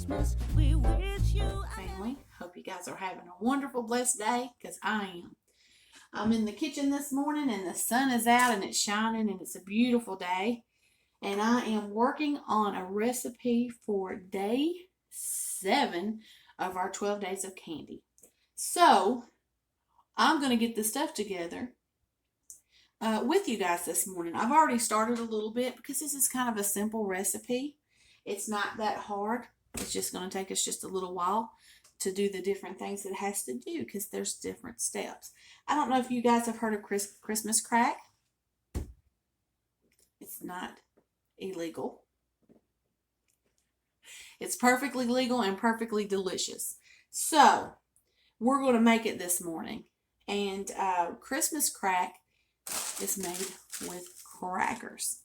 Christmas, we wish you family. Hope you guys are having a wonderful, blessed day, because I am. I'm in the kitchen this morning and the sun is out and it's shining and it's a beautiful day. And I am working on a recipe for day 7 of our 12 days of candy. So I'm going to get the stuff together with you guys this morning. I've already started a little bit because this is kind of a simple recipe. It's not that hard. It's just going to take us just a little while to do the different things it has to do because there's different steps. I don't know if you guys have heard of Christmas crack. It's not illegal. It's perfectly legal and perfectly delicious. So we're going to make it this morning. And Christmas crack is made with crackers.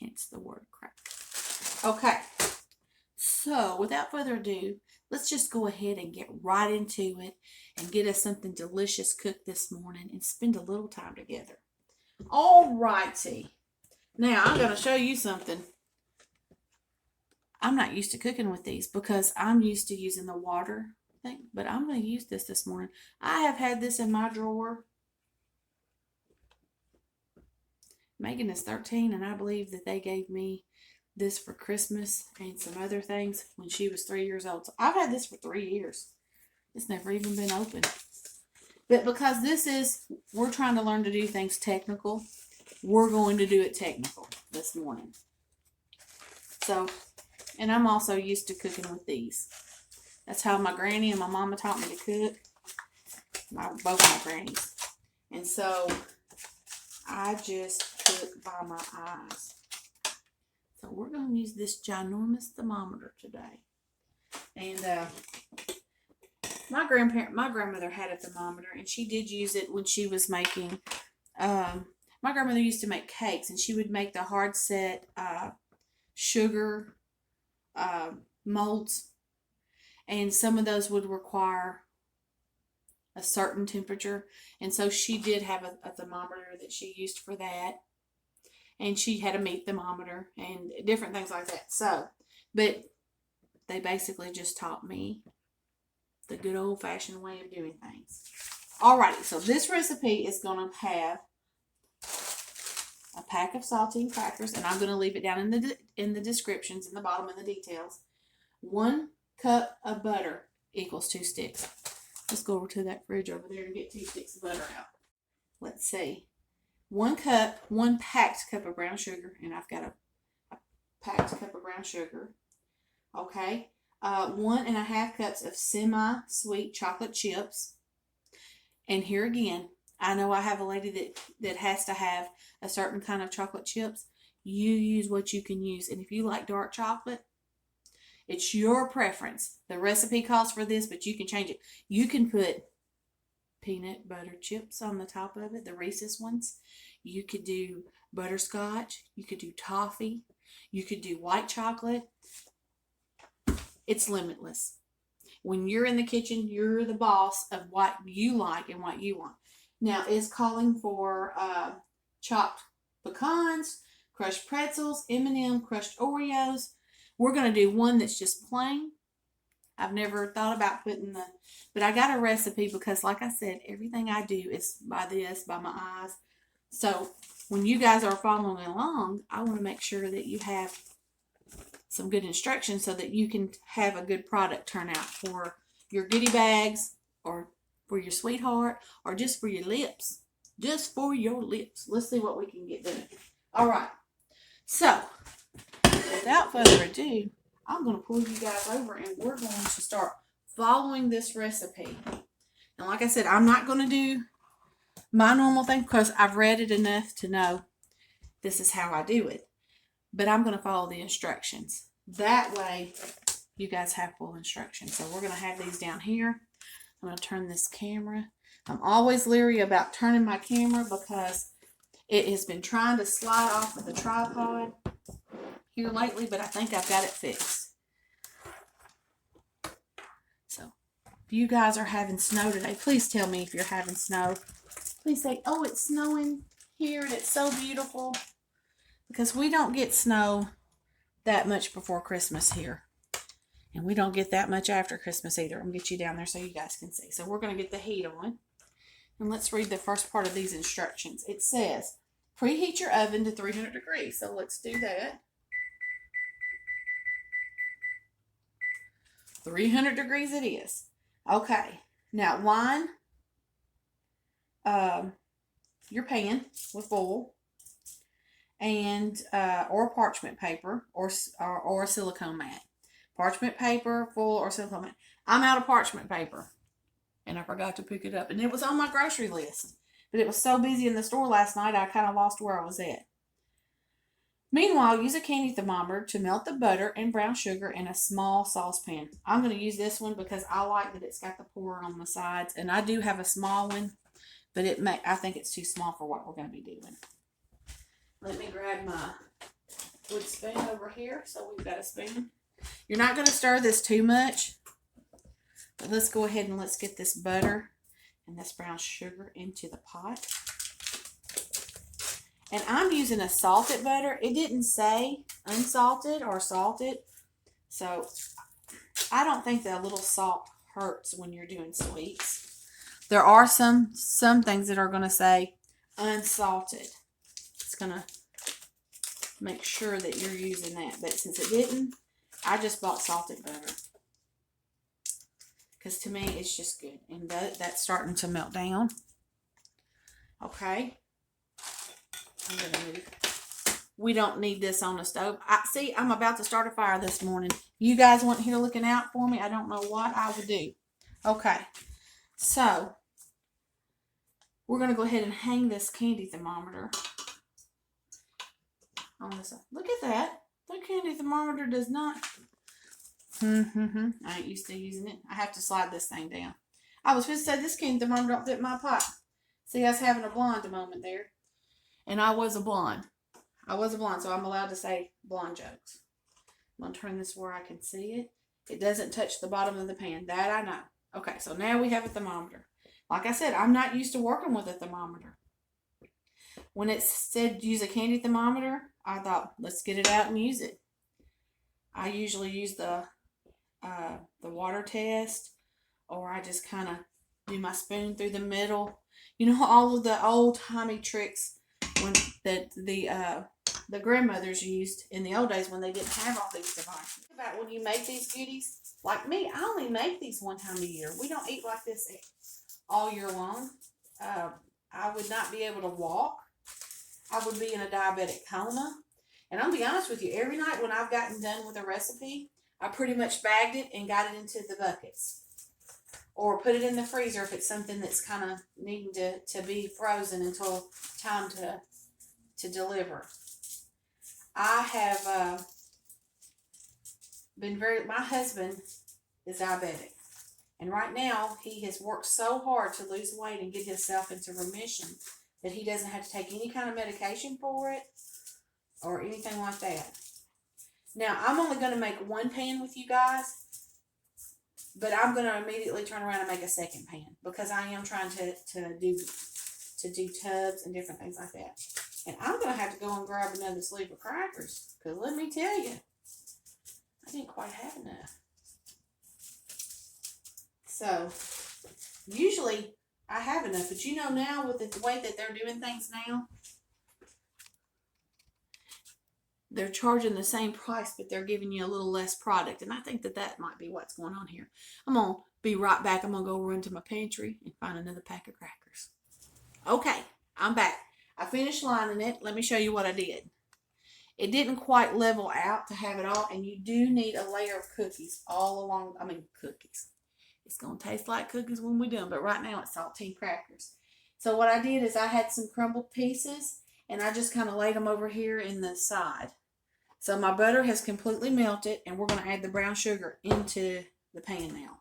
Hence the word crack. Okay. So without further ado, let's just go ahead and get right into it and get us something delicious cooked this morning and spend a little time together. All righty. Now I'm going to show you something. I'm not used to cooking with these because I'm used to using the water thing, but I'm going to use this morning. I have had this in my drawer. Megan is 13, and I believe that they gave me this for Christmas and some other things when she was 3 years old. So I've had this for 3 years. It's never even been opened. But because we're trying to learn to do things technical, we're going to do it technical this morning. So, and I'm also used to cooking with these. That's how my granny and my mama taught me to cook. Both my grannies. And so I just cook by my eyes. So we're going to use this ginormous thermometer today. And my grandmother had a thermometer, and she did use it when she was making, my grandmother used to make cakes, and she would make the hard set sugar molds. And some of those would require a certain temperature. And so she did have a thermometer that she used for that. And she had a meat thermometer and different things like that. So, but they basically just taught me the good old-fashioned way of doing things. Alrighty, so this recipe is going to have a pack of saltine crackers, and I'm going to leave it down in the descriptions, in the bottom, in the details. 1 cup of butter equals 2 sticks. Let's go over to that fridge over there and get 2 sticks of butter out. Let's see. 1 packed cup of brown sugar, and I've got a packed cup of brown sugar. Okay. 1.5 cups of semi-sweet chocolate chips. And here again, I know I have a lady that has to have a certain kind of chocolate chips. You use what you can use. And if you like dark chocolate, it's your preference. The recipe calls for this, but you can change it. You can put peanut butter chips on the top of it, the Reese's ones. You could do butterscotch. You could do toffee. You could do white chocolate. It's limitless. When you're in the kitchen, you're the boss of what you like and what you want. Now, it's calling for chopped pecans, crushed pretzels, M&M, crushed Oreos. We're going to do one that's just plain. I've never thought about but I got a recipe because, like I said, everything I do is by my eyes. So when you guys are following along, I want to make sure that you have some good instructions so that you can have a good product turn out for your goodie bags or for your sweetheart or just for your lips. Just for your lips. Let's see what we can get done. All right. So without further ado, I'm going to pull you guys over and we're going to start following this recipe. And like I said, I'm not going to do my normal thing because I've read it enough to know this is how I do it. But I'm going to follow the instructions. That way, you guys have full instructions. So we're going to have these down here. I'm going to turn this camera. I'm always leery about turning my camera because it has been trying to slide off of the tripod here lately, but I think I've got it fixed. So, if you guys are having snow today, please tell me if you're having snow. Please say, oh, it's snowing here and it's so beautiful. Because we don't get snow that much before Christmas here. And we don't get that much after Christmas either. I'm going to get you down there so you guys can see. So we're going to get the heat on. And let's read the first part of these instructions. It says, preheat your oven to 300 degrees. So let's do that. 300 degrees it is. Okay. Now line your pan with foil and or parchment paper or a silicone mat. Parchment paper, foil, or silicone mat. I'm out of parchment paper, and I forgot to pick it up. And it was on my grocery list, but it was so busy in the store last night I kind of lost where I was at. Meanwhile, use a candy thermometer to melt the butter and brown sugar in a small saucepan. I'm going to use this one because I like that it's got the pour on the sides, and I do have a small one, but I think it's too small for what we're going to be doing. Let me grab my wood spoon over here. So we've got a spoon. You're not going to stir this too much, but let's go ahead and let's get this butter and this brown sugar into the pot. And I'm using a salted butter. It didn't say unsalted or salted. So I don't think that a little salt hurts when you're doing sweets. There are some things that are going to say unsalted. It's going to make sure that you're using that. But since it didn't, I just bought salted butter. Because to me, it's just good. And that's starting to melt down. Okay. I'm going to move. We don't need this on the stove. See, I'm about to start a fire this morning. You guys weren't here looking out for me. I don't know what I would do. Okay. So, we're going to go ahead and hang this candy thermometer on this side. Look at that. The candy thermometer does not. I ain't used to using it. I have to slide this thing down. I was supposed to say this candy thermometer don't fit my pot. See, I was having a blonde moment there. And I was a blonde. So I'm allowed to say blonde jokes. I'm going to turn this where I can see it. It doesn't touch the bottom of the pan. That I know. Okay, so now we have a thermometer. Like I said, I'm not used to working with a thermometer. When it said use a candy thermometer, I thought, let's get it out and use it. I usually use the water test, or I just kind of do my spoon through the middle. You know, all of the old-timey tricks when the grandmothers used in the old days when they didn't have all these devices. Think about when you make these goodies. Like me, I only make these one time a year. We don't eat like this all year long. I would not be able to walk. I would be in a diabetic coma. And I'll be honest with you, every night when I've gotten done with a recipe, I pretty much bagged it and got it into the buckets. Or put it in the freezer if it's something that's kind of needing to be frozen until time to deliver. I have my husband is diabetic. And right now, he has worked so hard to lose weight and get himself into remission that he doesn't have to take any kind of medication for it or anything like that. Now, I'm only going to make one pan with you guys. But I'm going to immediately turn around and make a second pan because I am trying to do tubs and different things like that. And I'm going to have to go and grab another sleeve of crackers because let me tell you, I didn't quite have enough. So, usually I have enough, but you know now with the way that they're doing things now, they're charging the same price, but they're giving you a little less product. And I think that might be what's going on here. I'm going to be right back. I'm going to go run to my pantry and find another pack of crackers. Okay, I'm back. I finished lining it. Let me show you what I did. It didn't quite level out to have it all. And you do need a layer of cookies all along. Cookies. It's going to taste like cookies when we're done. But right now it's saltine crackers. So what I did is I had some crumbled pieces. And I just kind of laid them over here in the side. So my butter has completely melted, and we're going to add the brown sugar into the pan now.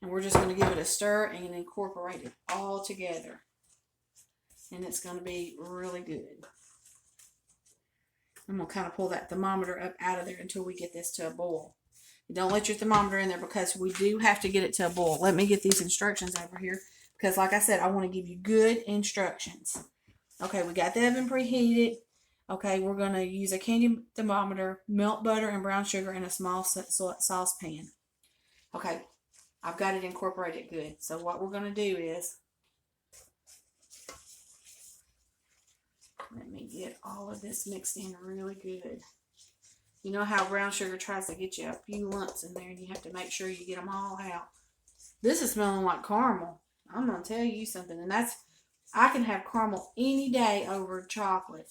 And we're just going to give it a stir and incorporate it all together. And it's going to be really good. I'm going to kind of pull that thermometer up out of there until we get this to a boil. Don't let your thermometer in there because we do have to get it to a boil. Let me get these instructions over here because like I said, I want to give you good instructions. Okay, we got the oven preheated. Okay, we're going to use a candy thermometer, melt butter and brown sugar in a small saucepan. Okay, I've got it incorporated good. So what we're going to do is, let me get all of this mixed in really good. You know how brown sugar tries to get you a few lumps in there, and you have to make sure you get them all out. This is smelling like caramel. I'm going to tell you something, and I can have caramel any day over chocolate.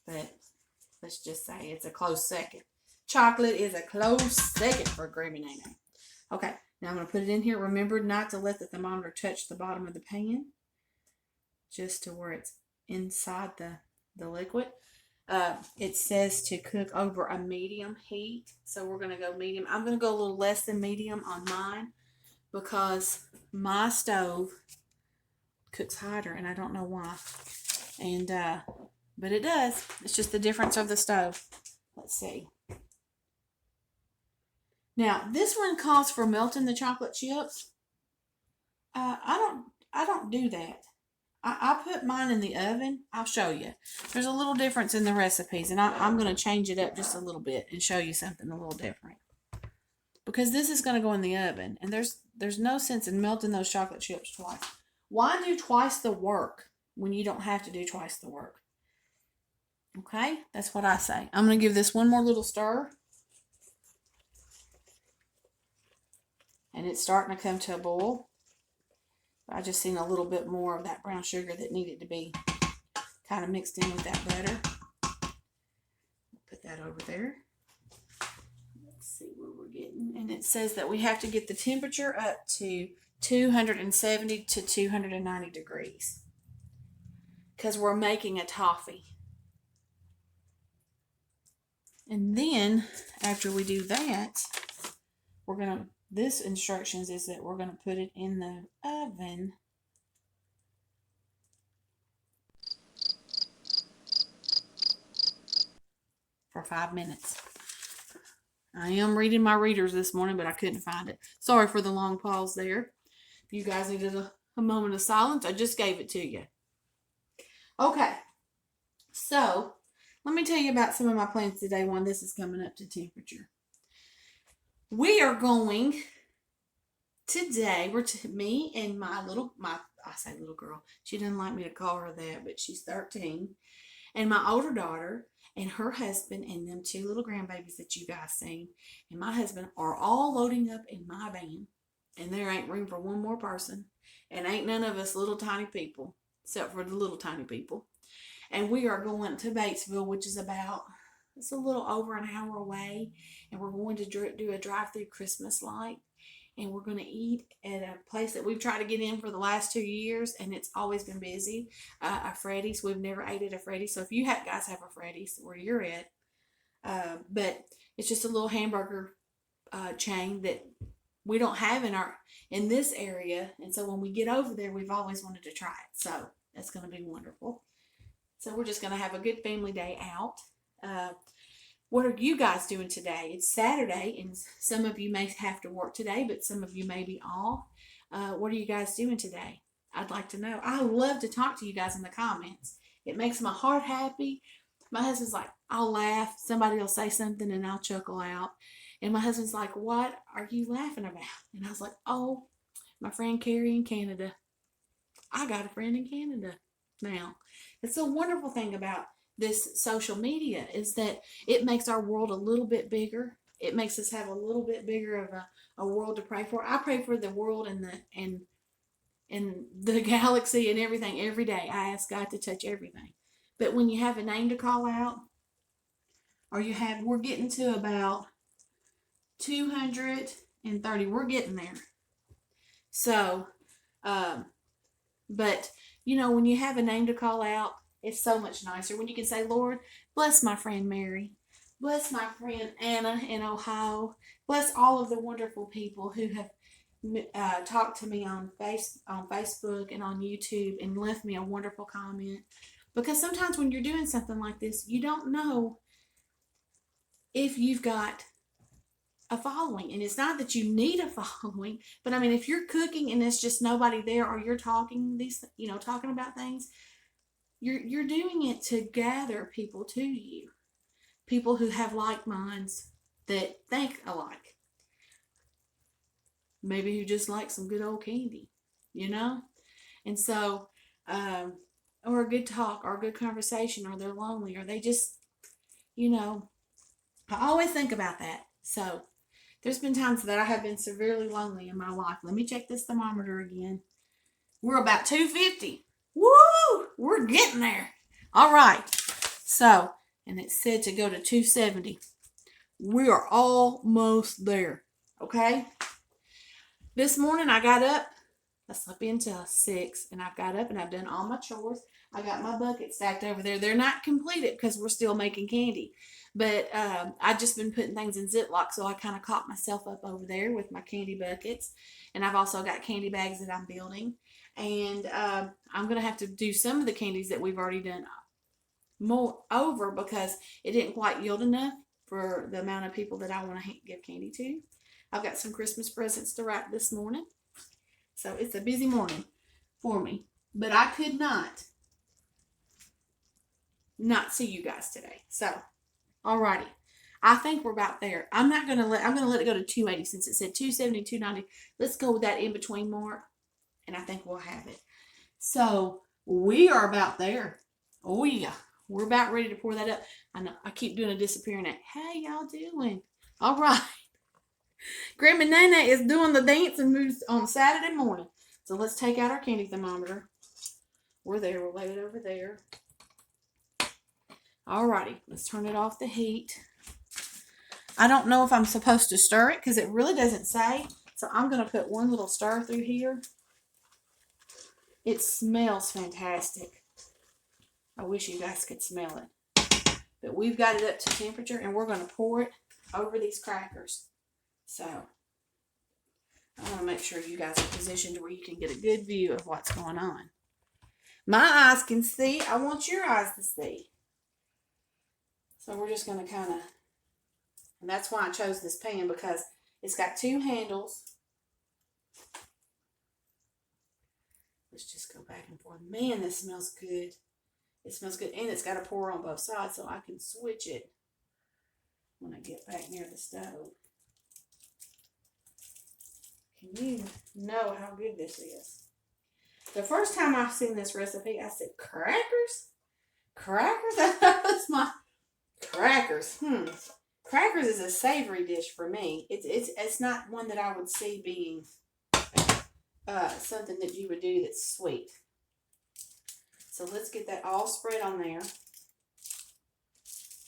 But let's just say it's a close second. Chocolate is a close second for Gravy Nene. Okay, now I'm going to put it in here. Remember not to let the thermometer touch the bottom of the pan, just to where it's inside the liquid. It says to cook over a medium heat, so we're going to go medium. I'm going to go a little less than medium on mine because my stove cooks hotter, and I don't know why. And but it does. It's just the difference of the stove. Let's see. Now this one calls for melting the chocolate chips. I don't do that. I put mine in the oven. I'll show you. There's a little difference in the recipes, and I'm going to change it up just a little bit and show you something a little different. Because this is going to go in the oven, and there's no sense in melting those chocolate chips twice. Why do twice the work when you don't have to do twice the work? Okay, that's what I say. I'm going to give this one more little stir. And it's starting to come to a boil. I just seen a little bit more of that brown sugar that needed to be kind of mixed in with that butter. Put that over there. Let's see where we're getting. And it says that we have to get the temperature up to 270 to 290 degrees. Because we're making a toffee. And then, after we do that, this instructions is that we're going to put it in the oven for 5 minutes. I am reading my readers this morning, but I couldn't find it. Sorry for the long pause there. If you guys needed a moment of silence, I just gave it to you. Okay, so let me tell you about some of my plans today when this is coming up to temperature. We are going today, me and I say little girl. She doesn't like me to call her that, but she's 13. And my older daughter and her husband and them 2 little grandbabies that you guys seen and my husband are all loading up in my van. And there ain't room for one more person. And ain't none of us little tiny people, except for the little tiny people. And we are going to Batesville, which is it's a little over an hour away. And we're going to do a drive-through Christmas light. And we're going to eat at a place that we've tried to get in for the last 2 years. And it's always been busy. A Freddy's. We've never ate at a Freddy's. So if you guys have a Freddy's where you're at. But it's just a little hamburger chain that we don't have in this area. And so when we get over there, we've always wanted to try it. So that's going to be wonderful. So we're just going to have a good family day out. What are you guys doing today? It's Saturday, and some of you may have to work today, but some of you may be off. What are you guys doing today? I'd like to know. I love to talk to you guys in the comments. It makes my heart happy. My husband's like, I'll laugh. Somebody will say something, and I'll chuckle out. And my husband's like, what are you laughing about? And I was like, oh, my friend Carrie in Canada. I got a friend in Canada now. It's a wonderful thing about this social media is that it makes our world a little bit bigger. It makes us have a little bit bigger of a world to pray for. I pray for the world and the galaxy and everything every day. I ask God to touch everything. But when you have a name to call out, or we're getting to about 230. We're getting there. So, but when you have a name to call out, it's so much nicer when you can say, Lord, bless my friend Mary. Bless my friend Anna in Ohio. Bless all of the wonderful people who have talked to me on Facebook and on YouTube and left me a wonderful comment. Because sometimes when you're doing something like this, you don't know if you've got a following. And it's not that you need a following, but I mean, if you're cooking and there's just nobody there, or you're talking talking about things, you're doing it to gather people to you. People who have like minds that think alike. Maybe who just like some good old candy, you know? And so, or a good talk, or a good conversation, or they're lonely, or they just, you know, I always think about that. So, there's been times that I have been severely lonely in my life. Let me check this thermometer again. We're about 250. Woo! We're getting there. All right. So, and it said to go to 270. We are almost there. Okay? This morning I got up. I slept until 6, and I've got up and I've done all my chores. I got my bucket stacked over there. They're not completed because we're still making candy. But I've just been putting things in Ziploc, so I kind of caught myself up over there with my candy buckets. And I've also got candy bags that I'm building. And I'm going to have to do some of the candies that we've already done more over because it didn't quite yield enough for the amount of people that I want to give candy to. I've got some Christmas presents to wrap this morning. So it's a busy morning for me. But I could not see you guys today. So, alrighty. I think we're about there. I'm going to let it go to 280 since it said 270, 290. Let's go with that in between mark. And I think we'll have it. So, we are about there. Oh yeah. We're about ready to pour that up. I know I keep doing a disappearing act. Hey, y'all doing? All right. Grandma Nana is doing the dancing moves on Saturday morning. So let's take out our candy thermometer. We're there. We'll lay it over there. Alrighty. Let's turn it off the heat. I don't know if I'm supposed to stir it because it really doesn't say. So I'm going to put one little stir through here. It smells fantastic. I wish you guys could smell it. But we've got it up to temperature and we're going to pour it over these crackers. So, I want to make sure you guys are positioned where you can get a good view of what's going on. My eyes can see. I want your eyes to see. So, we're just going to kind of, and that's why I chose this pan because it's got 2 handles. Let's just go back and forth. Man, this smells good. It smells good. And it's got a pour on both sides so I can switch it when I get back near the stove. Can you know how good this is? The first time I've seen this recipe, I said, crackers? Crackers? That was my crackers. Crackers is a savory dish for me. It's not one that I would see being something that you would do that's sweet. So let's get that all spread on there.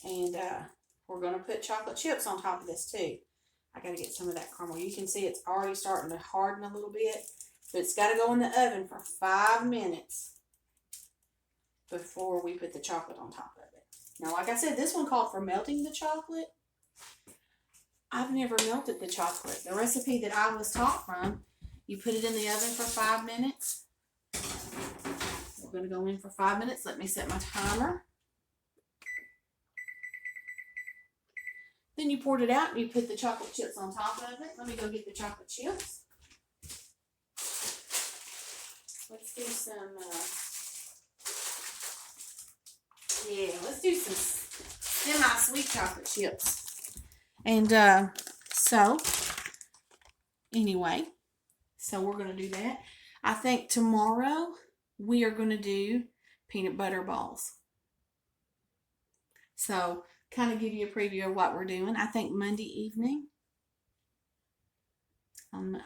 And we're going to put chocolate chips on top of this too. I got to get some of that caramel. You can see it's already starting to harden a little bit. But it's got to go in the oven for 5 minutes before we put the chocolate on top of it. Now, like I said, this one called for melting the chocolate. I've never melted the chocolate. The recipe that I was taught from, you put it in the oven for 5 minutes. We're going to go in for 5 minutes. Let me set my timer. Then you poured it out and you put the chocolate chips on top of it. Let me go get the chocolate chips. Let's do some, let's do some semi-sweet chocolate chips. And anyway, so we're going to do that. I think tomorrow we are going to do peanut butter balls. So, kind of give you a preview of what we're doing. I think Monday evening, on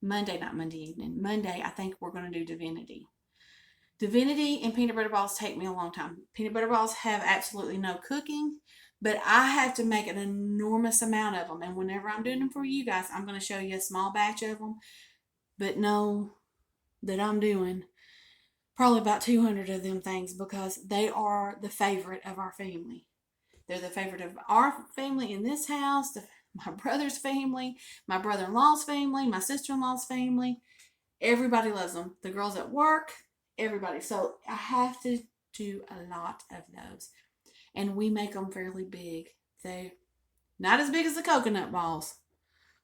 Monday, not Monday evening, Monday, I think we're going to do divinity. Divinity and peanut butter balls take me a long time. Peanut butter balls have absolutely no cooking, but I have to make an enormous amount of them. And whenever I'm doing them for you guys, I'm going to show you a small batch of them. But know that I'm doing probably about 200 of them things because they are the favorite of our family. They're the favorite of our family in this house, my brother's family, my brother-in-law's family, my sister-in-law's family. Everybody loves them. The girls at work, everybody. So I have to do a lot of those. And we make them fairly big. They're not as big as the coconut balls.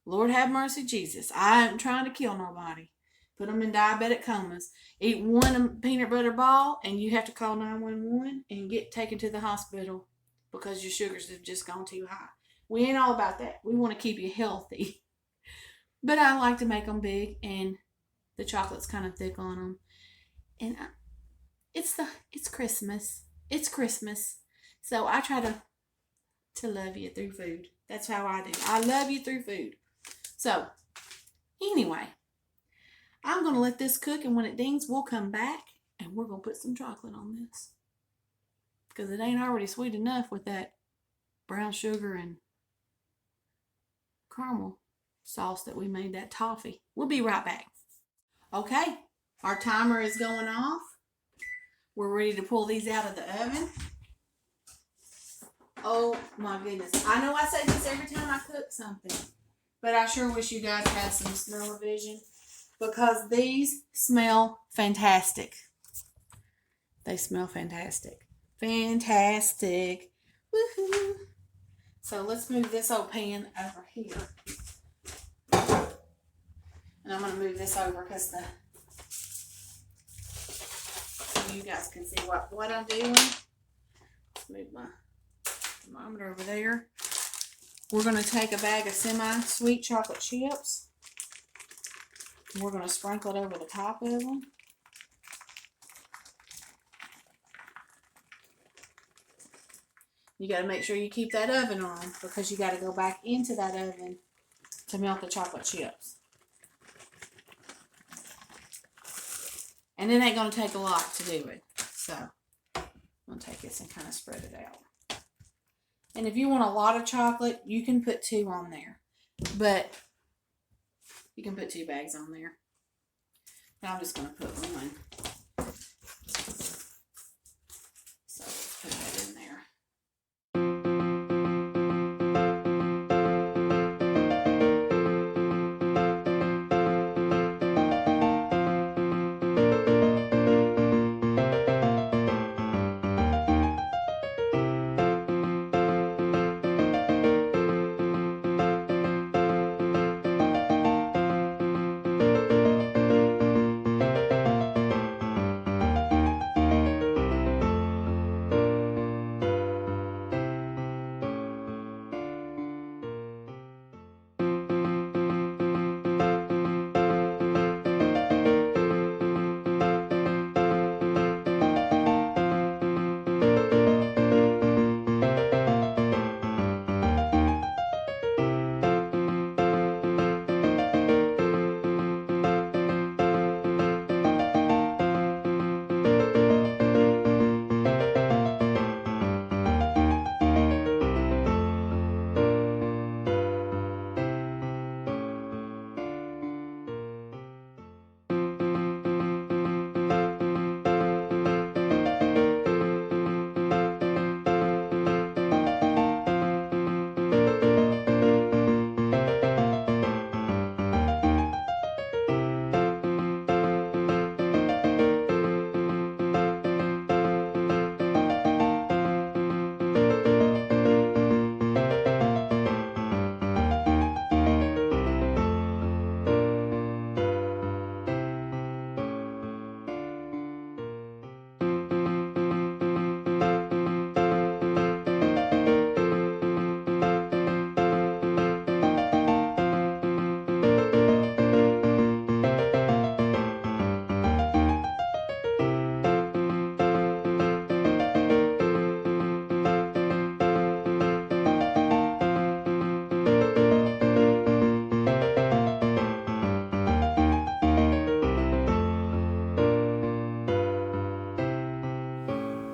Lord have mercy, Jesus. I ain't trying to kill nobody. Put them in diabetic comas. Eat one peanut butter ball and you have to call 911 and get taken to the hospital because your sugars have just gone too high. We ain't all about that. We want to keep you healthy. But I like to make them big, and the chocolate's kind of thick on them. And it's Christmas. It's Christmas. So I try to love you through food. That's how I do. I love you through food. So, anyway, I'm going to let this cook, and when it dings, we'll come back, and we're going to put some chocolate on this. Because it ain't already sweet enough with that brown sugar and caramel sauce that we made, that toffee. We'll be right back. Okay, our timer is going off. We're ready to pull these out of the oven. Oh my goodness. I know I say this every time I cook something, but I sure wish you guys had some smell-o-vision because these smell fantastic. They smell fantastic. Fantastic. Woohoo. So let's move this old pan over here. And I'm going to move this over because you guys can see what I'm doing. Let's move my thermometer over there. We're going to take a bag of semi-sweet chocolate chips. We're going to sprinkle it over the top of them. You got to make sure you keep that oven on because you got to go back into that oven to melt the chocolate chips. And it ain't going to take a lot to do it. So, I'm going to take this and kind of spread it out. And if you want a lot of chocolate, you can put 2 on there. But, you can put 2 bags on there. But I'm just going to put 1. So, let's put that in there.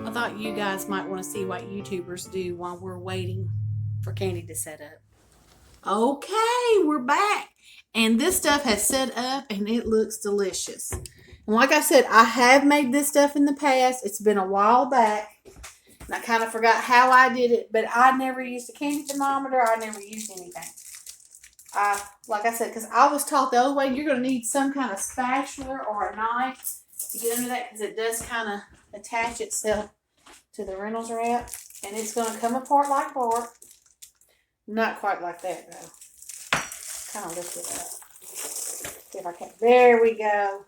I thought you guys might want to see what YouTubers do while we're waiting for candy to set up. Okay, we're back. And this stuff has set up and it looks delicious. And like I said, I have made this stuff in the past. It's been a while back. And I kind of forgot how I did it. But I never used a candy thermometer. I never used anything. Like I said, because I was taught the old way, you're going to need some kind of spatula or a knife to get under that. Because it does kind of attach itself to the Reynolds wrap. And it's going to come apart like bark. Not quite like that, though. Kind of lift it up. See if I can. There we go.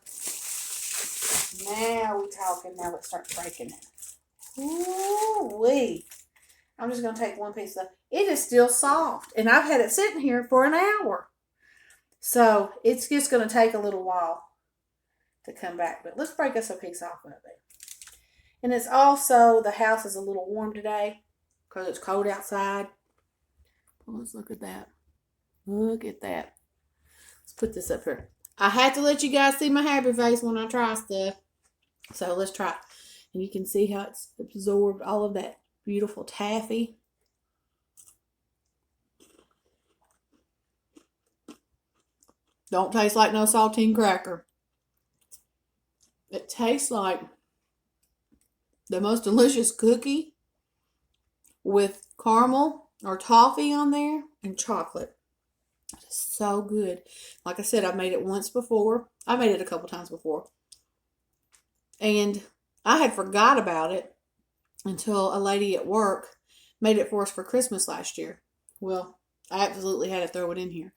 Now we talking. Now let's start breaking it. Ooh-wee. I'm just going to take one piece of it. Is still soft. And I've had it sitting here for an hour. So it's just going to take a little while to come back. But let's break us a piece off of it. And it's also, the house is a little warm today because it's cold outside. Let's look at that. Look at that. Let's put this up here. I had to let you guys see my happy face when I try stuff. So let's try. And you can see how it's absorbed all of that beautiful taffy. Don't taste like no saltine cracker. It tastes like the most delicious cookie with caramel or toffee on there and chocolate. It's so good. Like I said, I've made it once before. I made it a couple times before. And I had forgot about it until a lady at work made it for us for Christmas last year. Well, I absolutely had to throw it in here.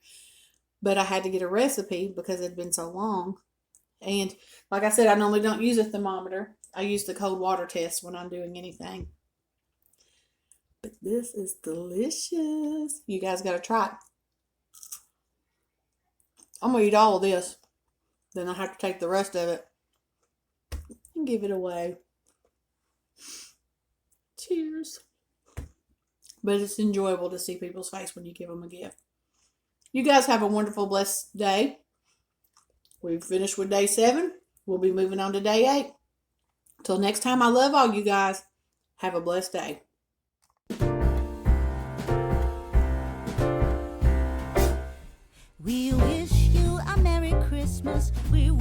But I had to get a recipe because it had been so long. And like I said, I normally don't use a thermometer. I use the cold water test when I'm doing anything. But this is delicious. You guys got to try it. I'm going to eat all of this. Then I have to take the rest of it and give it away. Cheers. But it's enjoyable to see people's face when you give them a gift. You guys have a wonderful, blessed day. We've finished with day 7. We'll be moving on to day 8. Till next time, I love all you guys. Have a blessed day. We wish you a Merry Christmas. We